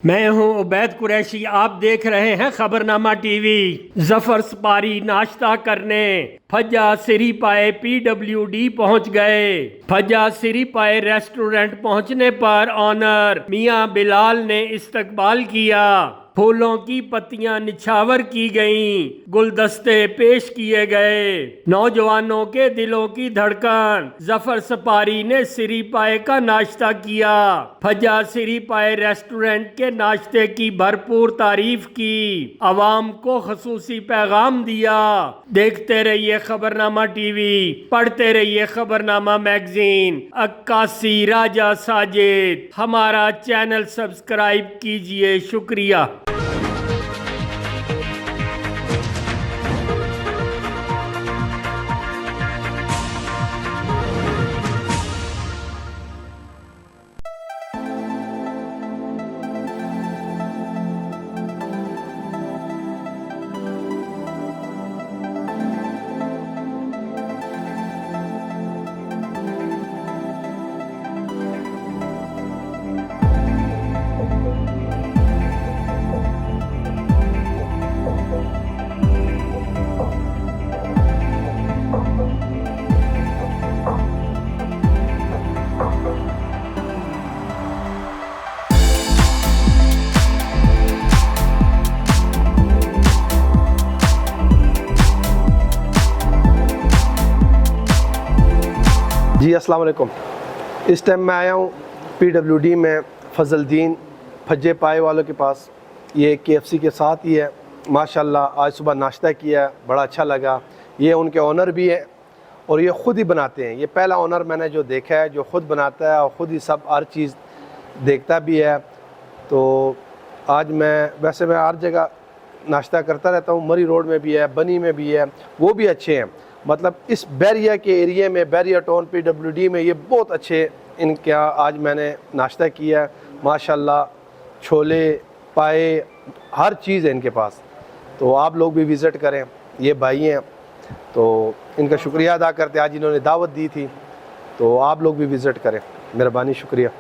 मैं हूं उबैद कुरैशी। आप देख रहे हैं खबरनामा टीवी। जफर सपारी नाश्ता करने फज्जा सिरी पाए PWD पहुंच गए। फज्जा सिरी पाए रेस्टोरेंट पहुंचने पर ऑनर मियां बिलाल ने इस्तकबाल किया। फूलों की पत्तियां निछावर की गईं, गुलदस्ते पेश किए गए। नौजवानों के दिलों की धड़कन जफर सपारी ने सिरी पाए का नाश्ता किया। फज्जा सिरी पाए रेस्टोरेंट के नाश्ते की भरपूर तारीफ की, अवाम को खसूसी पैगाम दिया। देखते रहिए खबरनामा टीवी, पढ़ते रहिए खबरनामा मैगजीन। अक्कासी राजा साजिद, हमारा चैनल सब्सक्राइब कीजिए। शुक्रिया। जी अस्सलाम वालेकुम। इस टाइम मैं आया हूँ PWD में फजलदीन फज्जे पाए वालों के पास। ये KFC के साथ ही है। माशाल्लाह आज सुबह नाश्ता किया, बड़ा अच्छा लगा। ये उनके ओनर भी हैं और ये ख़ुद ही बनाते हैं। ये पहला ओनर मैंने जो देखा है जो ख़ुद बनाता है और ख़ुद ही सब हर चीज़ देखता भी है। तो आज वैसे मैं हर जगह नाश्ता करता रहता हूँ, मरी रोड में भी है, बनी में भी है, वो भी अच्छे हैं। मतलब इस बैरिया के एरिया में, बैरिया टाउन PWD में ये बहुत अच्छे इनके आज मैंने नाश्ता किया। माशाल्लाह छोले पाए हर चीज़ है इनके पास। तो आप लोग भी विज़िट करें। ये भाई हैं तो इनका शुक्रिया अदा करते, आज इन्होंने दावत दी थी, तो आप लोग भी विज़िट करें। मेहरबानी, शुक्रिया।